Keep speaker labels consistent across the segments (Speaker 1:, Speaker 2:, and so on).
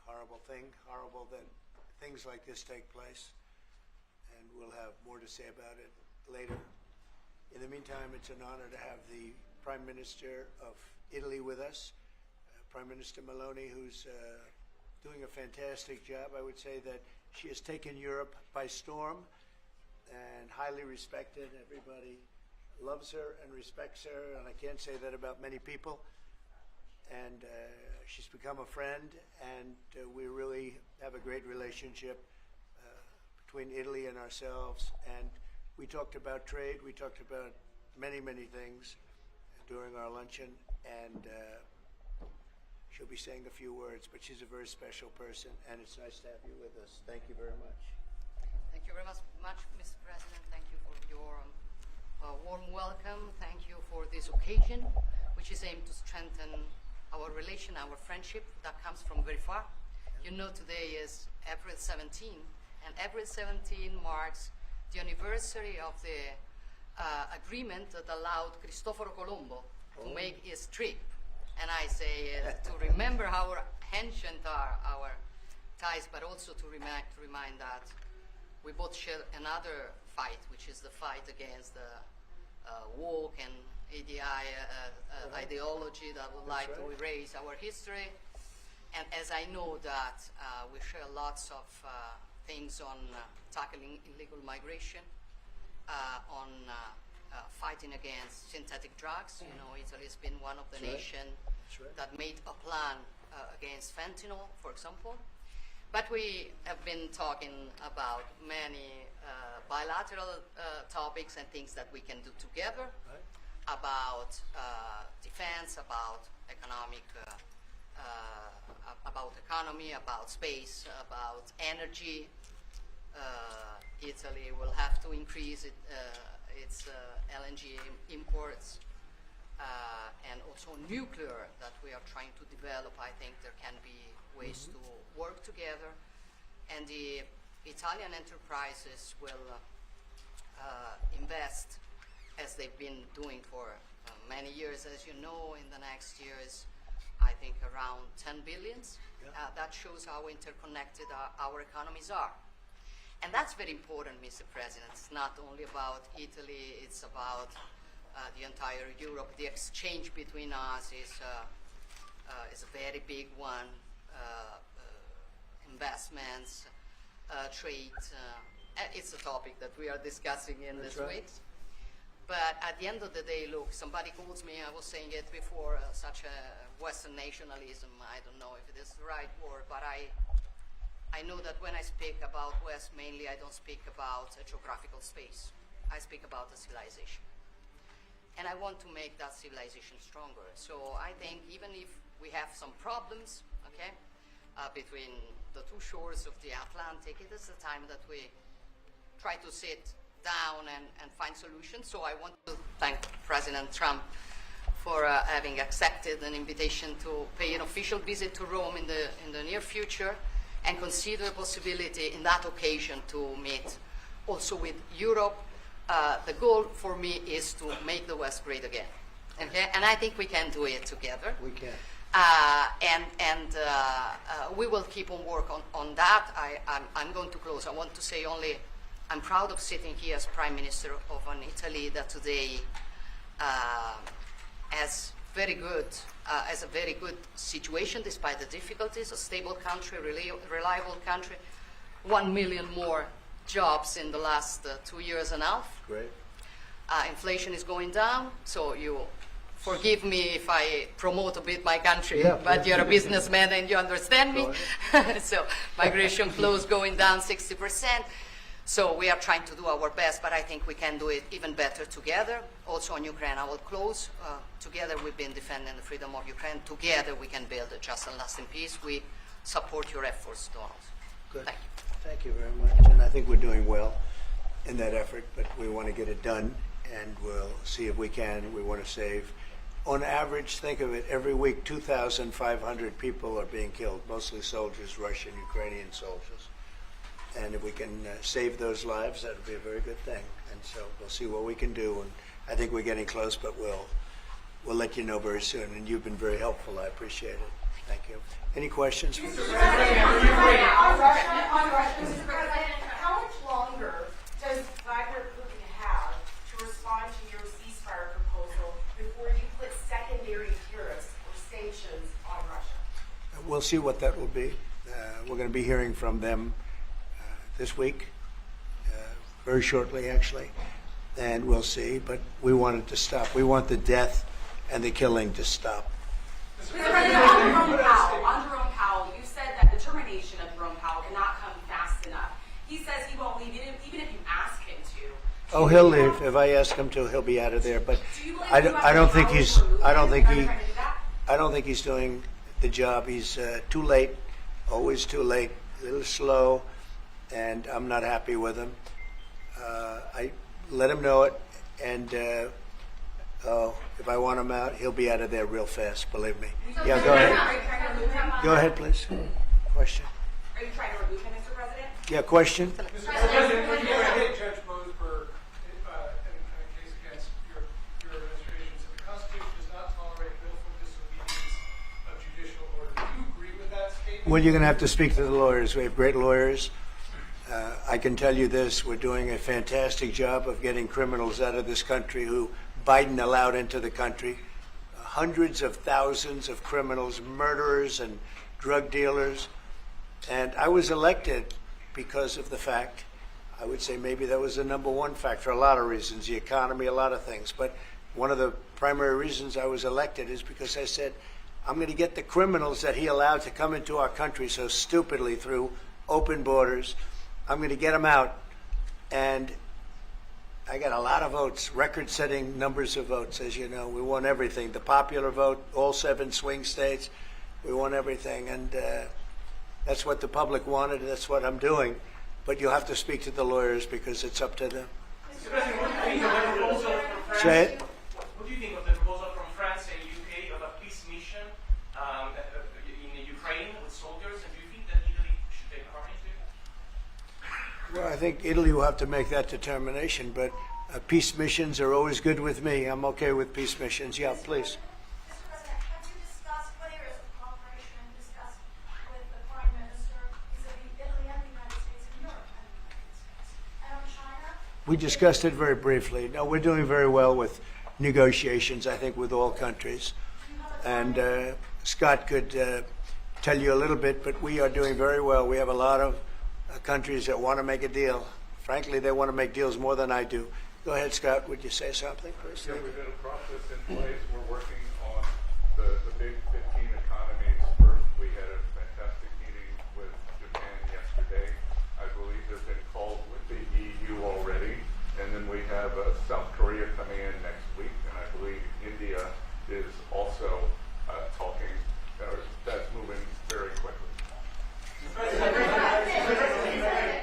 Speaker 1: horrible thing, horrible that things like this take place, and we'll have more to say about it later. In the meantime, it's an honor to have the Prime Minister of Italy with us, Prime Minister Meloni, who's doing a fantastic job. I would say that she has taken Europe by storm and highly respected. Everybody loves her and respects her, and I can't say that about many people. And she's become a friend, and we really have a great relationship between Italy and ourselves. And we talked about trade. We talked about many, many things during our luncheon, and she'll be saying a few words, but she's a very special person, and it's nice to have you with us. Thank you very much.
Speaker 2: Thank you very much, Mr. President. Thank you for your warm welcome. Thank you for this occasion, which is aimed to strengthen our relation, our friendship that comes from very far. You know, today is April 17, and April 17 marks the anniversary of the agreement that allowed Cristoforo Colombo to make his trip. And I say to remember how ancient are our ties, but also to remind that we both share another fight, which is the fight against the woke and ideology that would like to erase our history. And as I know that we share lots of things on tackling illegal migration, on fighting against synthetic drugs. You know, Italy has been one of the nations that made a plan against fentanyl, for example. But we have been talking about many bilateral topics and things that we can do together, about defense, about economic, about economy, about space, about energy. Italy will have to increase its LNG imports, and also nuclear that we are trying to develop. I think there can be ways to work together, and the Italian enterprises will invest, as they've been doing for many years, as you know, in the next years, I think around 10 billions. That shows how interconnected our economies are. And that's very important, Mr. President. It's not only about Italy, it's about the entire Europe. The exchange between us is a very big one. Investments, trade. It's a topic that we are discussing in this week. But at the end of the day, look, somebody calls me, I was saying it before, such a Western nationalism. I don't know if it is the right word, but I know that when I speak about West, mainly I don't speak about a geographical space. I speak about a civilization. And I want to make that civilization stronger. So I think even if we have some problems, okay, between the two shores of the Atlantic, it is the time that we try to sit down and find solutions. So I want to thank President Trump for having accepted an invitation to pay an official visit to Rome in the near future, and consider the possibility in that occasion to meet also with Europe. The goal for me is to make the West great again. Okay? And I think we can do it together.
Speaker 1: We can.
Speaker 2: We will keep on work on that. I'm going to close. I want to say only, I'm proud of sitting here as Prime Minister of an Italy that today has a very good situation despite the difficulties, a stable country, reliable country, 1 million more jobs in the last 2 years and a half.
Speaker 1: Great.
Speaker 2: Inflation is going down, so you forgive me if I promote a bit my country,
Speaker 1: Yeah,
Speaker 2: but you're a businessman and you understand me. So migration flows going down 60%. So we are trying to do our best, but I think we can do it even better together. Also on Ukraine, I will close. Together we've been defending the freedom of Ukraine. Together we can build a just and lasting peace. We support your efforts, Donald.
Speaker 1: Good.
Speaker 2: Thank you.
Speaker 1: Thank you very much. And I think we're doing well in that effort, but we want to get it done, and we'll see if we can. We want to save. On average, think of it, every week 2,500 people are being killed, mostly soldiers, Russian, Ukrainian soldiers. And if we can save those lives, that would be a very good thing. And so we'll see what we can do. And I think we're getting close, but we'll we'll let you know very soon. And you've been very helpful. I appreciate it. Thank you. Any questions?
Speaker 3: Mr. President, on Russia, Mr. President, how much longer does Vladimir Putin have to respond to your ceasefire proposal before you put secondary tariffs or sanctions on Russia?
Speaker 1: We'll see what that will be. We're going to be hearing from them this week, very shortly actually, and we'll see. But we want it to stop. We want the death and the killing to stop.
Speaker 3: Mr. President, on Jerome Powell, you said that the termination of Jerome Powell cannot come fast enough. He says he won't leave even if you ask him to.
Speaker 1: Oh, he'll leave. If I ask him to, he'll be out of there. But I don't think he's doing the job. He's too late, always too late, a little slow, and I'm not happy with him. I let him know it, and if I want him out, he'll be out of there real fast, believe me. Yeah, go ahead. Go ahead, please. Question.
Speaker 3: Are you trying to remove him, Mr. President?
Speaker 1: Yeah, question?
Speaker 4: Mr. President, when you hit Judge Mosberg in a case against your administration, said the Constitution does not tolerate willful disobedience of judicial order. Do you agree with that statement?
Speaker 1: Well, you're going to have to speak to the lawyers. We have great lawyers. I can tell you this, we're doing a fantastic job of getting criminals out of this country who Biden allowed into the country. Hundreds of thousands of criminals, murderers and drug dealers. And I was elected because of the fact, I would say maybe that was the number one fact for a lot of reasons, the economy, a lot of things. But one of the primary reasons I was elected is because I said, I'm going to get the criminals that he allowed to come into our country so stupidly through open borders. I'm going to get them out. And I got a lot of votes, record-setting numbers of votes, as you know. We won everything. The popular vote, all 7 swing states, we won everything. And that's what the public wanted, and that's what I'm doing. But you'll have to speak to the lawyers because it's up to them.
Speaker 5: Mr. President, what do you think of the proposal from France?
Speaker 1: Say it.
Speaker 5: What do you think of the proposal from France and UK of a peace mission in Ukraine with soldiers? And do you think that Italy should take part into it?
Speaker 1: Well, I think Italy will have to make that determination, but peace missions are always good with me. I'm okay with peace missions. Yeah, please.
Speaker 6: Mr. President, have you discussed what areas of cooperation discussed with the Prime Minister vis-a-vis Italy and the United States and Europe and the United States? And on China?
Speaker 1: We discussed it very briefly. No, we're doing very well with negotiations, I think, with all countries. And Scott could tell you a little bit, but we are doing very well. We have a lot of countries that want to make a deal. Frankly, they want to make deals more than I do. Go ahead, Scott. Would you say something first?
Speaker 7: Yeah, we've got a process in place. We're working on the big 15 economies first. We had a fantastic meeting with Japan yesterday. I believe there's been calls with the EU already. And then we have South Korea coming in next week. And I believe India is also talking. That's moving very quickly.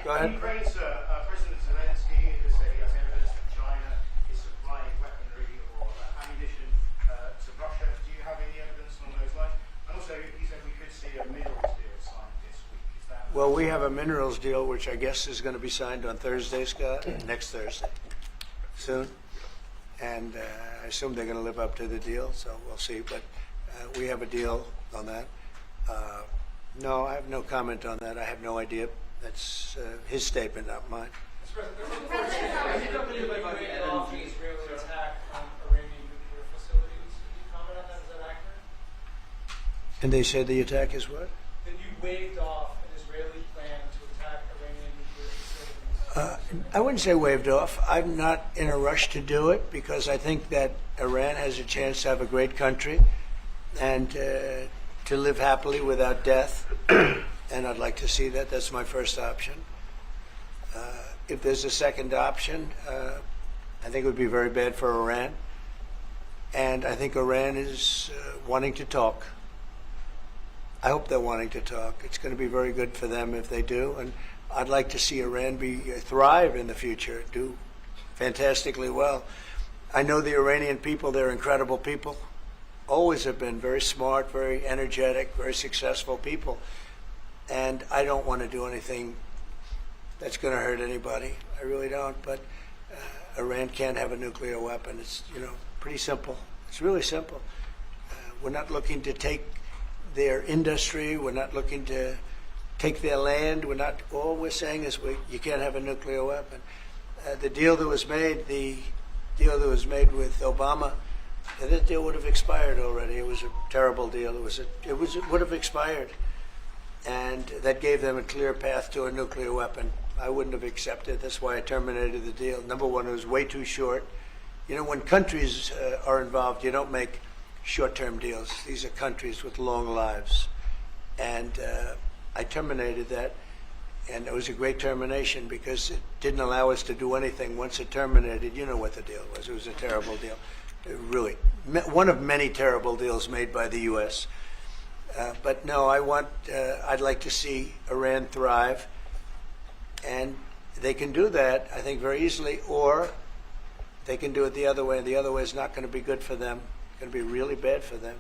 Speaker 1: Go ahead.
Speaker 8: Ukraine's President Zelensky has said he has evidence that China is supplying weaponry or ammunition to Russia. Do you have any evidence along those lines? And also, he said we could see a minerals deal signed this week. Is that?
Speaker 1: Well, we have a minerals deal, which I guess is going to be signed on Thursday, Scott, next Thursday, soon. And I assume they're going to live up to the deal, so we'll see. But we have a deal on that. No, I have no comment on that. I have no idea. That's his statement, not mine.
Speaker 4: Mr. President, there was a report that you waved off the Israeli attack on Iranian nuclear facilities. Can you comment on that? Is that accurate?
Speaker 1: And they say the attack is what?
Speaker 4: That you waved off an Israeli plan to attack Iranian nuclear facilities.
Speaker 1: I wouldn't say waved off. I'm not in a rush to do it because I think that Iran has a chance to have a great country and to live happily without death. And I'd like to see that. That's my first option. If there's a second option, I think it would be very bad for Iran. And I think Iran is wanting to talk. I hope they're wanting to talk. It's going to be very good for them if they do. And I'd like to see Iran thrive in the future, do fantastically well. I know the Iranian people, they're incredible people. Always have been very smart, very energetic, very successful people. And I don't want to do anything that's going to hurt anybody. I really don't. But Iran can't have a nuclear weapon. It's, pretty simple. It's really simple. We're not looking to take their industry. We're not looking to take their land. All we're saying is you can't have a nuclear weapon. The deal that was made with Obama, that deal would have expired already. It was a terrible deal. It would have expired, and that gave them a clear path to a nuclear weapon. I wouldn't have accepted. That's why I terminated the deal. Number one, it was way too short. You know, when countries are involved, you don't make short-term deals. These are countries with long lives, and I terminated that. And it was a great termination because it didn't allow us to do anything. Once it terminated, you know what the deal was. It was a terrible deal. Really, one of many terrible deals made by the U.S. But no, I'd like to see Iran thrive. And they can do that, I think, very easily, or they can do it the other way. The other way is not going to be good for them. It's going to be really bad for them.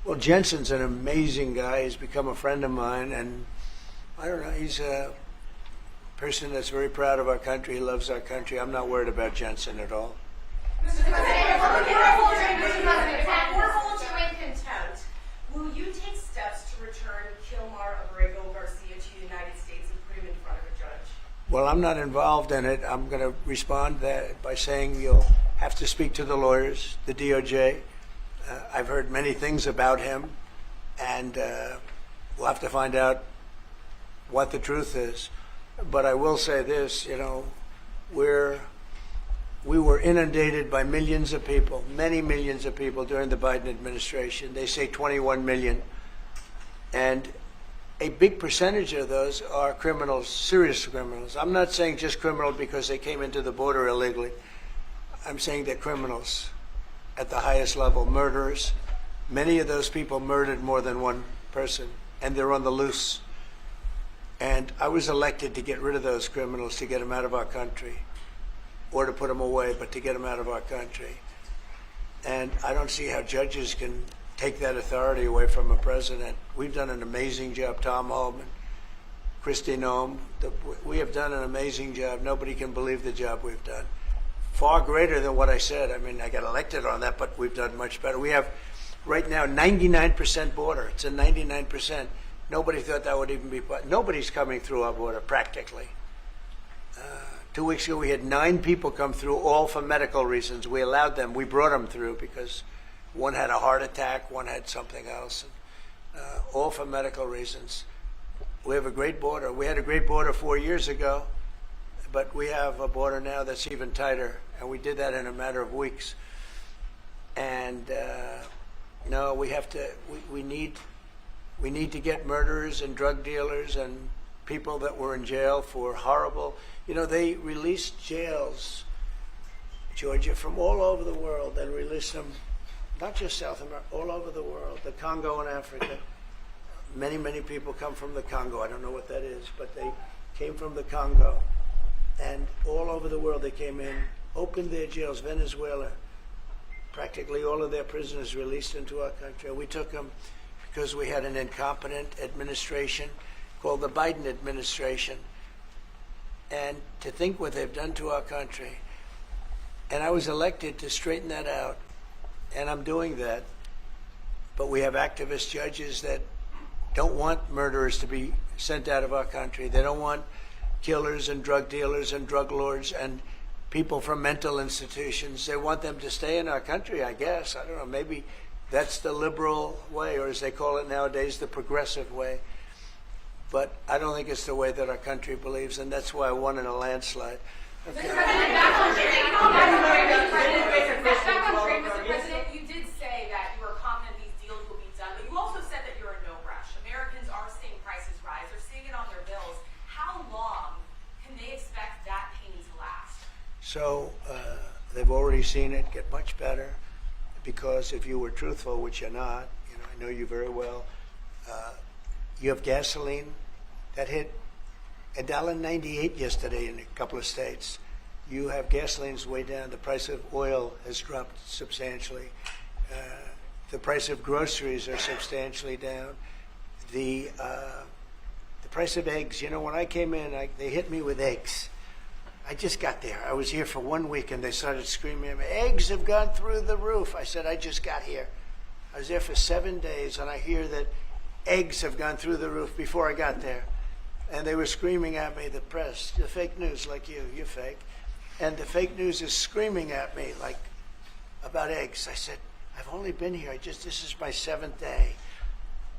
Speaker 1: Well, Jensen's an amazing guy. He's become a friend of mine, and I don't know, he's a person that's very proud of our country. He loves our country. I'm not worried about Jensen at all.
Speaker 3: Mr. President, for hold you in contempt, will you take steps to return Kilmar Abrego Garcia to the United States and put him in front of a judge?
Speaker 1: Well, I'm not involved in it. I'm going to respond by saying you'll have to speak to the lawyers, the DOJ. I've heard many things about him, and we'll have to find out what the truth is. But I will say this, you know, we were inundated by millions of people, many millions of people during the Biden administration. They say 21 million. And a big percentage of those are criminals, serious criminals. I'm not saying just criminal because they came into the border illegally. I'm saying they're criminals at the highest level, murderers. Many of those people murdered more than one person, and they're on the loose. And I was elected to get rid of those criminals, to get them out of our country, or to put them away, but to get them out of our country. And I don't see how judges can take that authority away from a president. We've done an amazing job. Tom Homan, Kristi Noem, we have done an amazing job. Nobody can believe the job we've done. Far greater than what I said. I mean, I got elected on that, but we've done much better. We have right now 99% border. It's a 99%. Nobody thought that would even be, nobody's coming through our border practically. 2 weeks ago, we had 9 people come through, all for medical reasons. We allowed them. We brought them through because one had a heart attack, one had something else, all for medical reasons. We have a great border. We had a great border 4 years ago, but we have a border now that's even tighter, and we did that in a matter of weeks. And no, we have to. We need to get murderers and drug dealers and people that were in jail for horrible. You know, they released jails, Georgia, from all over the world. They released them, not just South America, all over the world, the Congo and Africa. Many, many people come from the Congo. I don't know what that is, but they came from the Congo. And all over the world they came in, opened their jails. Venezuela, practically all of their prisoners released into our country. We took them because we had an incompetent administration called the Biden administration. And to think what they've done to our country. And I was elected to straighten that out, and I'm doing that. But we have activist judges that don't want murderers to be sent out of our country. They don't want killers and drug dealers and drug lords and people from mental institutions. They want them to stay in our country, I guess. I don't know, maybe that's the liberal way, or as they call it nowadays, the progressive way. But I don't think it's the way that our country believes, and that's why I won in a landslide. Okay.
Speaker 3: Mr. President, you did say that you are confident these deals will be done, but you also said that you're in no rush. Americans are seeing prices rise. They're seeing it on their bills. How long can they expect that pain to last?
Speaker 1: So they've already seen it get much better, because if you were truthful, which you're not, you know, I know you very well, you have gasoline that hit $1.98 yesterday in a couple of states. You have gasoline's way down. The price of oil has dropped substantially. The price of groceries are substantially down. The price of eggs. You know, when I came in, they hit me with eggs. I just got there. I was here for 1 week, and they started screaming at me, eggs have gone through the roof. I said, I just got here. I was there for 7 days, and I hear that eggs have gone through the roof before I got there. And they were screaming at me, the press, the fake news, like you're fake. And the fake news is screaming at me, like, about eggs. I said, I've only been here, this is my 7th day.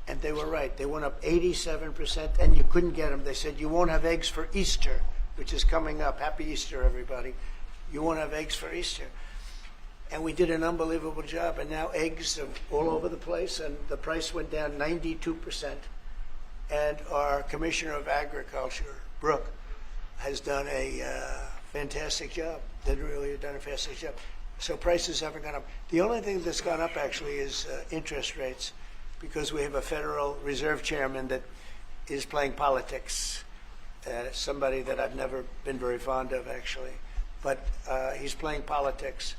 Speaker 1: And they were right. They went up 87%, and you couldn't get them. They said, you won't have eggs for Easter, which is coming up. Happy Easter, everybody. You won't have eggs for Easter. And we did an unbelievable job, and now eggs are all over the place, and the price went down 92%. And our Commissioner of Agriculture, Brooke, has done a fantastic job. They really have done a fantastic job. So prices haven't gone up. The only thing that's gone up, actually, is interest rates, because we have a Federal Reserve Chairman that is playing politics. Somebody that I've never been very fond of, actually. But he's playing politics.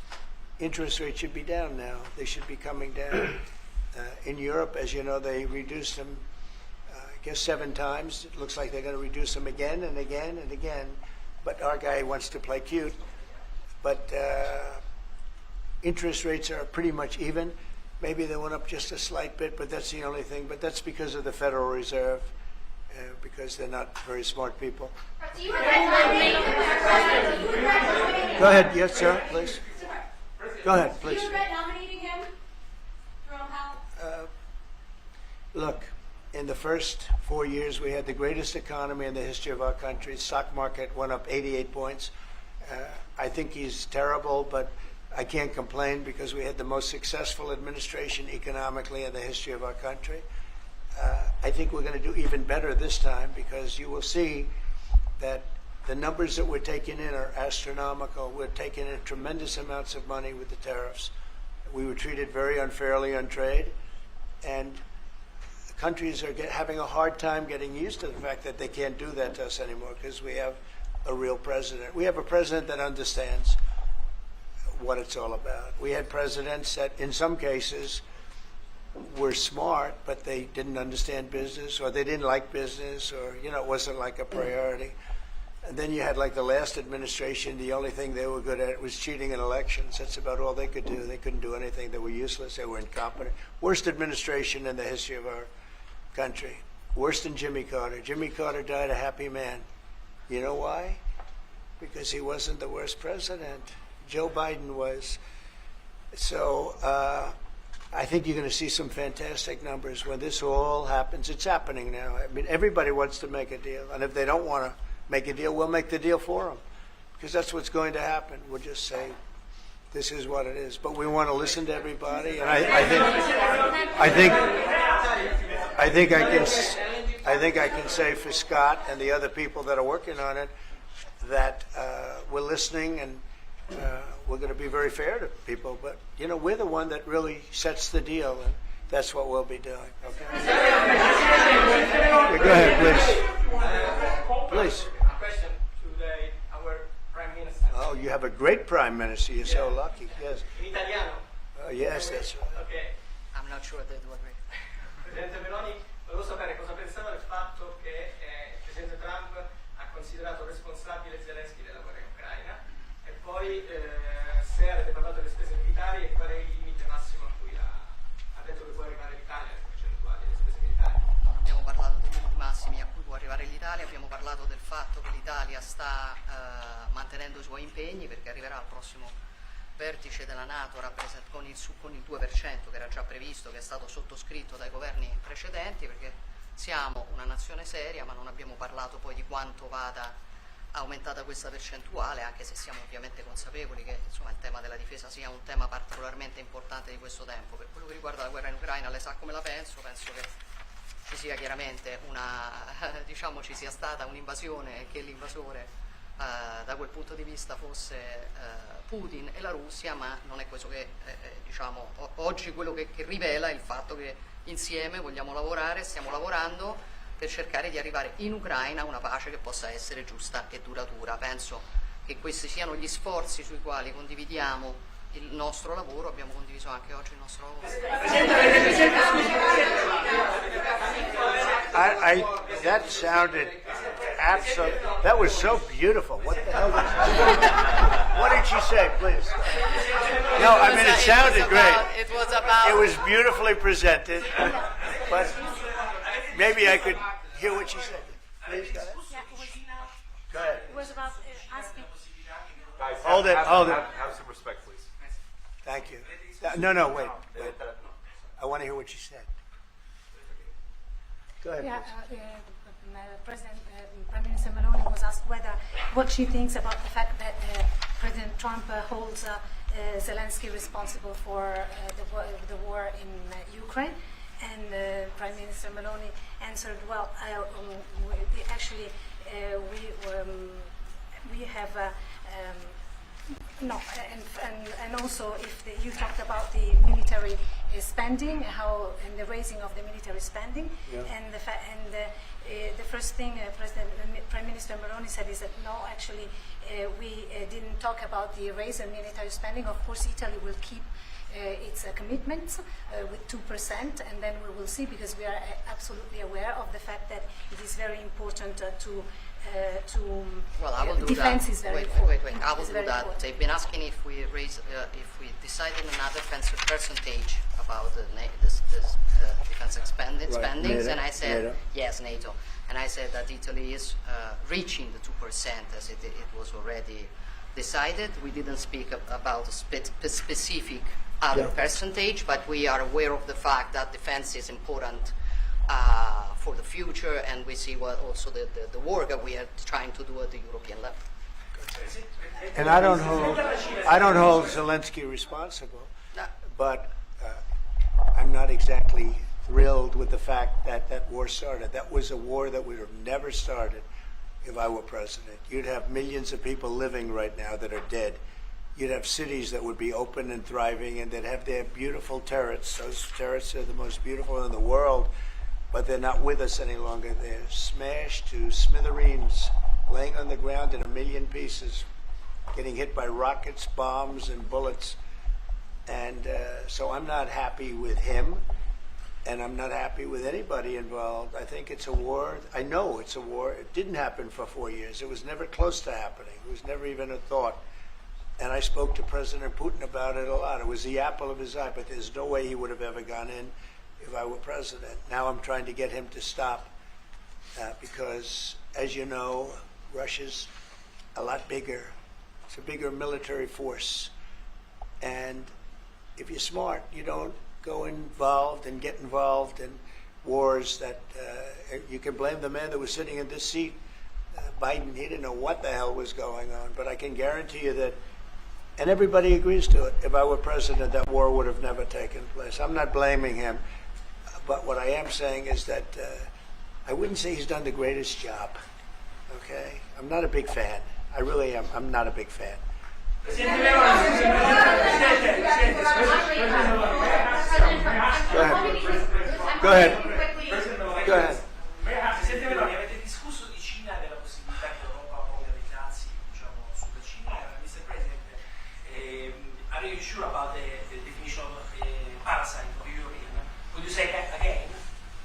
Speaker 1: Interest rates should be down now. They should be coming down. In Europe, as you know, they reduced them, I guess 7 times. It looks like they're going to reduce them again and again and again. But our guy wants to play cute. But interest rates are pretty much even. Maybe they went up just a slight bit, but that's the only thing. But that's because of the Federal Reserve, because they're not very smart people.
Speaker 6: Do you regret
Speaker 1: Go ahead. Yes, sir, please. Go ahead,
Speaker 6: Do
Speaker 1: please.
Speaker 6: you regret nominating him, Jerome Powell?
Speaker 1: Look, in the first 4 years, we had the greatest economy in the history of our country. Stock market went up 88 points. I think he's terrible, but I can't complain because we had the most successful administration economically in the history of our country. I think we're going to do even better this time because you will see that the numbers that we're taking in are astronomical. We're taking in tremendous amounts of money with the tariffs. We were treated very unfairly on trade, and countries are having a hard time getting used to the fact that they can't do that to us anymore because we have a real president. We have a president that understands what it's all about. We had presidents that, in some cases, were smart, but they didn't understand business, or they didn't like business, or, you know, it wasn't like a priority. And then you had, like, the last administration, the only thing they were good at was cheating in elections. That's about all they could do. They couldn't do anything. They were useless. They were incompetent. Worst administration in the history of our country. Worse than Jimmy Carter. Jimmy Carter died a happy man. You know why? Because he wasn't the worst president. Joe Biden was. So I think you're going to see some fantastic numbers when this all happens. It's happening now. I mean, everybody wants to make a deal. And if they don't want to make a deal, we'll make the deal for them. Because that's what's going to happen. We'll just say, this is what it is. But we want to listen to everybody. And I think I can say for Scott and the other people that are working on it that we're listening and we're going to be very fair to people. But, you know, we're the one that really sets the deal, and that's what we'll be doing. Okay? Yeah, go ahead, please. Please.
Speaker 5: A question to our Prime Minister.
Speaker 1: Oh, you have a great Prime Minister. You're so lucky. Yes.
Speaker 5: In italiano?
Speaker 1: Yes, that's right.
Speaker 5: Ok.
Speaker 2: I'm not sure that would be.
Speaker 5: Presidente Meloni, volevo sapere cosa pensava del fatto che il Presidente Trump ha considerato responsabile Zelensky della guerra in Ucraina e poi se avete parlato delle spese militari e qual è il limite massimo a cui ha detto che può arrivare l'Italia, le percentuali delle spese militari.
Speaker 2: Non abbiamo parlato dei limiti massimi a cui può arrivare l'Italia, abbiamo parlato del fatto che l'Italia sta mantenendo i suoi impegni perché arriverà al prossimo vertice della NATO con il 2% che era già previsto, che è stato sottoscritto dai governi precedenti, perché siamo una nazione seria, ma non abbiamo parlato poi di quanto vada aumentata questa percentuale, anche se siamo ovviamente consapevoli che insomma, il tema della difesa sia un tema particolarmente importante di questo tempo. Per quello che riguarda la guerra in Ucraina, lei sa come la penso che ci sia chiaramente diciamo ci sia stata un'invasione e che l'invasore da quel punto di vista fosse Putin e la Russia, ma non è questo che diciamo oggi quello che rivela il fatto che insieme vogliamo lavorare, stiamo lavorando per cercare di arrivare in Ucraina a una pace che possa essere giusta e duratura. Penso che questi siano gli sforzi sui quali condividiamo il nostro lavoro, abbiamo condiviso anche oggi il nostro lavoro.
Speaker 1: That sounded that was so beautiful. What the hell what did she say, please? No, I mean, it sounded great.
Speaker 2: It was about.
Speaker 1: It was beautifully presented, but maybe I could hear what she said. Please, go ahead.
Speaker 9: Yeah,
Speaker 1: Go ahead.
Speaker 9: it was about asking.
Speaker 7: Guys,
Speaker 1: Hold it.
Speaker 7: Have some respect, please.
Speaker 1: Thank you. No, wait. I want to hear what she said. Go ahead,
Speaker 9: Yeah,
Speaker 1: please.
Speaker 9: Prime Minister Meloni was asked what she thinks about the fact that President Trump holds Zelensky responsible for the war in Ukraine. And Prime Minister Meloni answered, well, we have no, and also if you talked about the military spending, and the raising of the military spending,
Speaker 1: Yeah.
Speaker 9: and the first thing Prime Minister Meloni said is that no, actually we didn't talk about the raise in military spending. Of course, Italy will keep its commitments with 2%, and then we will see, because we are absolutely aware of the fact that it is very important to
Speaker 2: Well, I will do
Speaker 9: defense
Speaker 2: that.
Speaker 9: is very
Speaker 2: Wait.
Speaker 9: important.
Speaker 2: I will
Speaker 9: It's
Speaker 2: do
Speaker 9: very
Speaker 2: that.
Speaker 9: important.
Speaker 2: They've been asking if we decided another percentage about the defense spendings,
Speaker 1: NATO,
Speaker 2: and I said
Speaker 1: NATO.
Speaker 2: yes, NATO, and I said that Italy is reaching the 2% as it was already decided. We didn't speak about a specific other
Speaker 1: Yeah.
Speaker 2: percentage, but we are aware of the fact that defense is important for the future, and we see what also the work that we are trying to do at the European level.
Speaker 1: And I don't hold Zelensky responsible, but I'm not exactly thrilled with the fact that that war started. That was a war that would have never started if I were president. You'd have millions of people living right now that are dead. You'd have cities that would be open and thriving, and they'd have their beautiful turrets. Those turrets are the most beautiful in the world, but they're not with us any longer. They're smashed to smithereens, laying on the ground in a million pieces, getting hit by rockets, bombs, and bullets. And so I'm not happy with him, and I'm not happy with anybody involved. I think it's a war. I know it's a war. It didn't happen for 4 years. It was never close to happening. It was never even a thought. And I spoke to President Putin about it a lot. It was the apple of his eye, but there's no way he would have ever gone in if I were president. Now I'm trying to get him to stop because, as you know, Russia's a lot bigger. It's a bigger military force. And if you're smart, you don't go involved and get involved in wars that you can blame the man that was sitting in this seat. Biden, he didn't know what the hell was going on. But I can guarantee you that, and everybody agrees to it, if I were president, that war would have never taken place. I'm not blaming him. But what I am saying is that I wouldn't say he's done the greatest job. Okay? I'm not a big fan. I really am. I'm not a big fan. Go ahead. Go ahead.
Speaker 10: Presidente Meloni, avete discusso di Cina e della possibilità che l'Europa organizzi, diciamo, sulla Cina. Mr. President, are you sure about the definition of parasite of European? Would you say again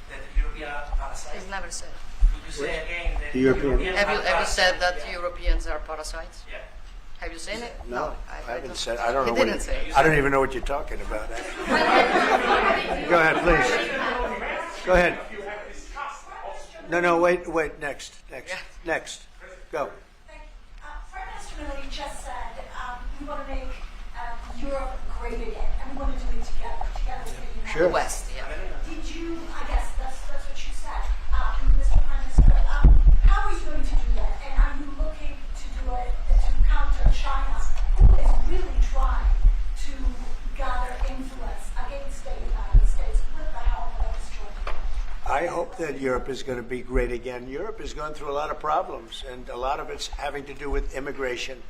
Speaker 10: that European are parasites?
Speaker 2: It's never said.
Speaker 10: Would you say again that
Speaker 1: The European-
Speaker 10: Europeans
Speaker 2: Have
Speaker 10: are
Speaker 2: you said that
Speaker 10: parasites?
Speaker 2: Europeans are parasites?
Speaker 10: Yeah.
Speaker 2: Have you seen it?
Speaker 1: No, I haven't
Speaker 2: don't-
Speaker 1: said. I don't know.
Speaker 2: He didn't say it.
Speaker 1: I don't even know what you're talking about. Go ahead, please. Go ahead. No, wait. Next. Go.
Speaker 6: Thank you. Prime Minister Meloni just said we want to make Europe great again, and we want to do it together with the United
Speaker 1: Sure.
Speaker 2: The West, yeah.
Speaker 6: Did you, I guess that's what you said, Mr. Prime Minister, how are you going to do that? And are you looking to do it to counter China, who is really trying to gather influence against the United States with the help of this joint?
Speaker 1: I hope that Europe is going to be great again. Europe is going through a lot of problems, and a lot of it's having to do with immigration.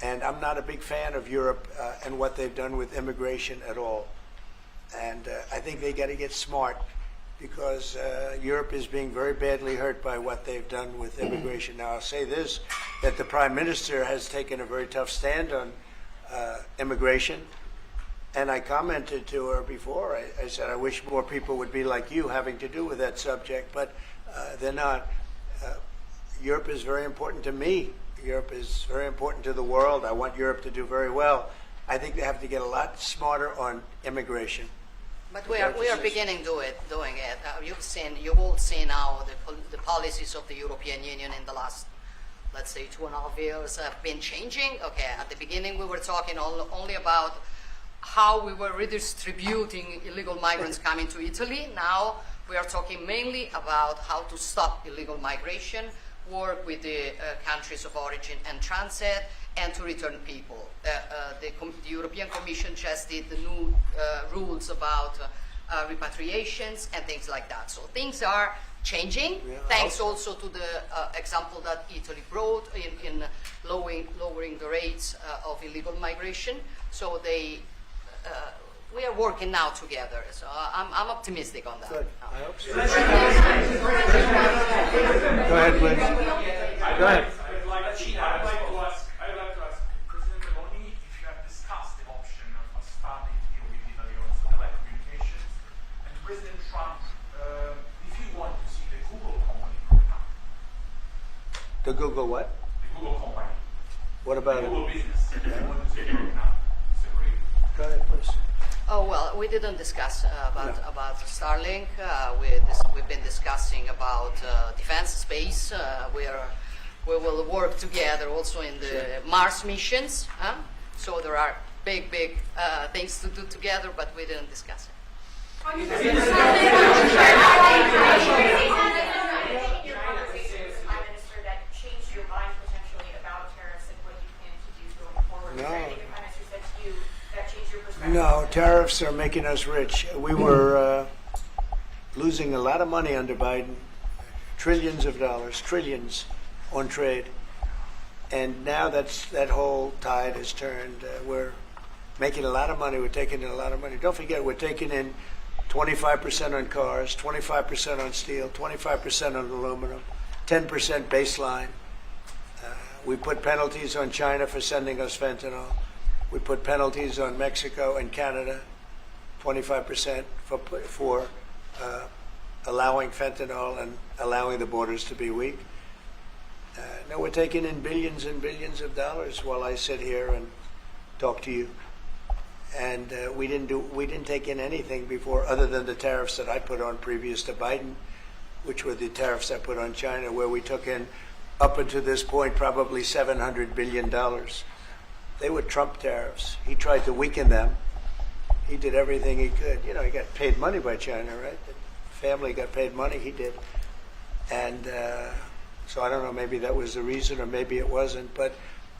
Speaker 1: And I'm not a big fan of Europe and what they've done with immigration at all. And I think they got to get smart, because Europe is being very badly hurt by what they've done with immigration. Now, I'll say this, that the Prime Minister has taken a very tough stand on immigration, And I commented to her before. I said, I wish more people would be like you having to do with that subject, but they're not. Europe is very important to me. Europe is very important to the world. I want Europe to do very well. I think they have to get a lot smarter on immigration.
Speaker 2: But we are beginning doing it. You've all seen now the policies of the European Union in the last, let's say, 2.5 years have been changing. Okay, at the beginning we were talking only about how we were redistributing illegal migrants coming to Italy. Now we are talking mainly about how to stop illegal migration, work with the countries of origin and transit, and to return people. The European Commission just did the new rules about repatriations and things like that. So things are changing, thanks also to the example that Italy brought in lowering the rates of illegal migration. So we are working now together. So I'm optimistic on that.
Speaker 1: Good. I hope so. Go ahead, Liz. Go ahead.
Speaker 11: I'd like to ask President Meloni if you have discussed the option of starting deal with Italy on satellite communications, and President Trump, if you want to see the Google company growing up.
Speaker 1: The Google what?
Speaker 11: The Google company.
Speaker 1: What about
Speaker 11: the Google
Speaker 1: it?
Speaker 11: business. If you want to see it growing up. Separate.
Speaker 1: Go ahead, please.
Speaker 2: Oh, well, we didn't discuss about Starlink. We've been discussing about defense space. We will work together also in the Mars missions. So there are big things to do together, but we didn't discuss it.
Speaker 3: In your conversation with the Prime Minister that changed your mind potentially about tariffs and what you plan to do going forward?
Speaker 1: No.
Speaker 3: Was there anything the Prime Minister said to you that changed your perspective?
Speaker 1: No, tariffs are making us rich. We were losing a lot of money under Biden, trillions of dollars, trillions on trade. And now that whole tide has turned. We're making a lot of money. We're taking in a lot of money. Don't forget, we're taking in 25% on cars, 25% on steel, 25% on aluminum, 10% baseline. We put penalties on China for sending us fentanyl. We put penalties on Mexico and Canada, 25% for allowing fentanyl and allowing the borders to be weak. Now we're taking in billions and billions of dollars while I sit here and talk to you. And we didn't take in anything before, other than the tariffs that I put on previous to Biden, which were the tariffs I put on China, where we took in, up until this point, probably $700 billion. They were Trump tariffs. He tried to weaken them. He did everything he could. You know, he got paid money by China, right? The family got paid money. He did. And so I don't know, maybe that was the reason, or maybe it wasn't. But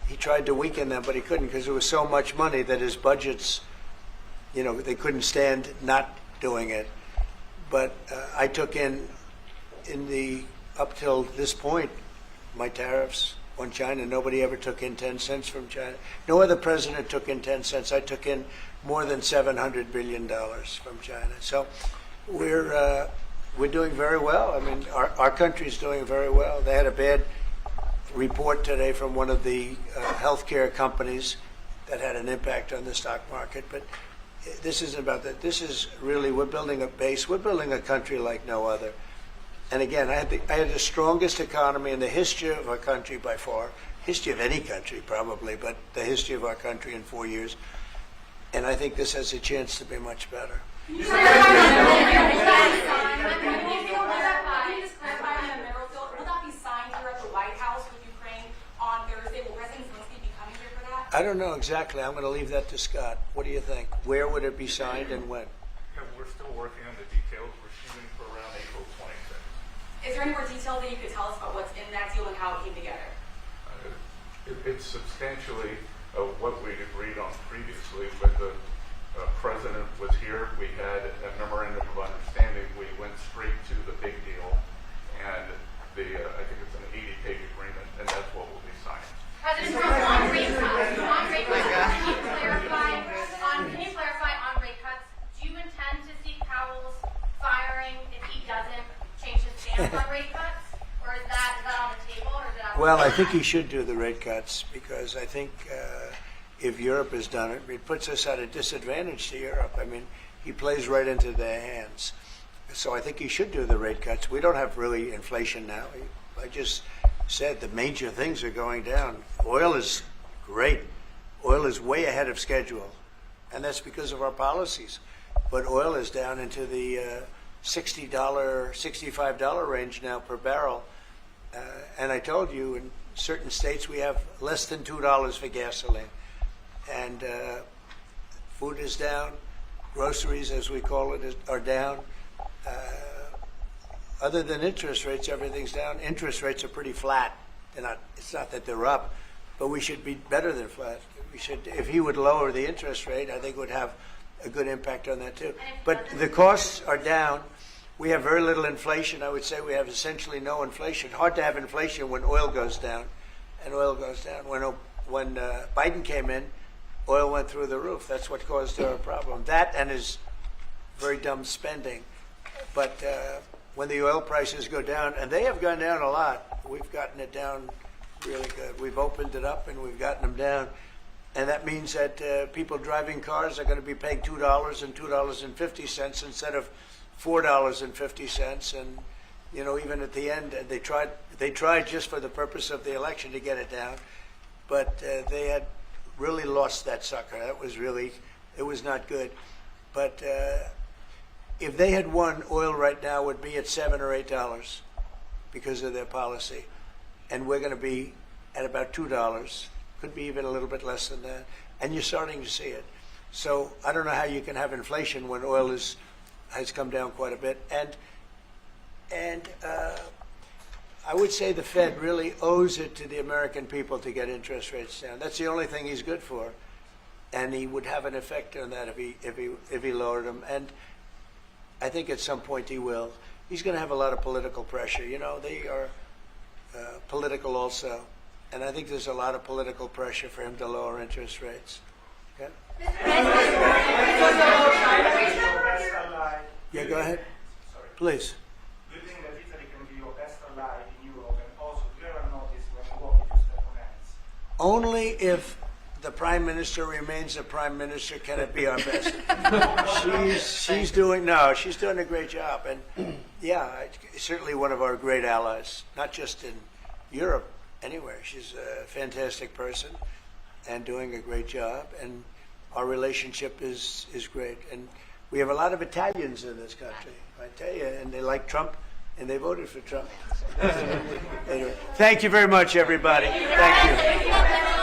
Speaker 1: he tried to weaken them, but he couldn't, because there was so much money that his budgets, you know, they couldn't stand not doing it. But I took in the, up till this point, my tariffs on China. Nobody ever took in 10 cents from China. No other president took in 10 cents. I took in more than $700 billion from China. So we're doing very well. I mean, our country's doing very well. They had a bad report today from one of the healthcare companies that had an impact on the stock market. But this isn't about that. This is really, we're building a base. We're building a country like no other. And again, I had the strongest economy in the history of our country by far, history of any country probably, but the history of our country in 4 years. And I think this has a chance to be much better.
Speaker 3: Can you just clarify on the mineral field? Will that be signed here at the White House with Ukraine on Thursday? Will President Zelensky be coming here for that?
Speaker 1: I don't know exactly. I'm going to leave that to Scott. What do you think? Where would it be signed and when?
Speaker 7: Yeah, we're still working on the details. We're shooting for around April 26th.
Speaker 3: Is there any more detail that you could tell us about what's in that deal and how it came together?
Speaker 7: It's substantially what we'd agreed on previously. When the president was here, we had a memorandum of understanding. We went straight to the big deal, and I think it's an 80-page agreement, and that's what will be signed.
Speaker 12: President Trump, on rate cuts, can you clarify on rate cuts? Do you intend to seek Powell's firing if he doesn't change his stance on rate cuts, or is that on the table, or is it?
Speaker 1: Well, I think he should do the rate cuts, because I think if Europe has done it. It puts us at a disadvantage to Europe. I mean, he plays right into their hands. So I think he should do the rate cuts. We don't have really inflation now. I just said the major things are going down. Oil is great. Oil is way ahead of schedule, and that's because of our policies. But oil is down into the $60, $65 range now per barrel. And I told you, in certain states we have less than $2 for gasoline. And food is down. Groceries, as we call it, are down. Other than interest rates, everything's down. Interest rates are pretty flat. They're not, it's not that they're up, but we should be better than flat. We should, if he would lower the interest rate, I think it would have a good impact on that too. But the costs are down. We have very little inflation. I would say we have essentially no inflation. Hard to have inflation when oil goes down, and oil goes down. When Biden came in, oil went through the roof. That's what caused our problem. That and his very dumb spending. But when the oil prices go down, and they have gone down a lot, we've gotten it down really good. We've opened it up and we've gotten them down. And that means that people driving cars are going to be paying $2 and $2.50 instead of $4.50. And, you know, even at the end, they tried just for the purpose of the election to get it down. But they had really lost that sucker. That was really, it was not good. But if they had won, oil right now would be at $7 or $8 because of their policy. And we're going to be at about $2. Could be even a little bit less than that. And you're starting to see it. So I don't know how you can have inflation when oil has come down quite a bit. And I would say the Fed really owes it to the American people to get interest rates down. That's the only thing he's good for. And he would have an effect on that if he lowered them. And I think at some point he will. He's going to have a lot of political pressure. You know, they are political also. And I think there's a lot of political pressure for him to lower interest rates. Okay? Yeah, go ahead.
Speaker 8: Sorry.
Speaker 1: Please.
Speaker 11: Do you think that Italy can be your best ally in Europe? And also, do you ever notice when you walk into step on hands?
Speaker 1: Only if the Prime Minister remains the Prime Minister can it be our best. she's doing a great job. And yeah, certainly one of our great allies, not just in Europe, anywhere. She's a fantastic person and doing a great job. And our relationship is great. And we have a lot of Italians in this country, I tell you, and they like Trump, and they voted for Trump. Anyway, thank you very much, everybody. Thank you.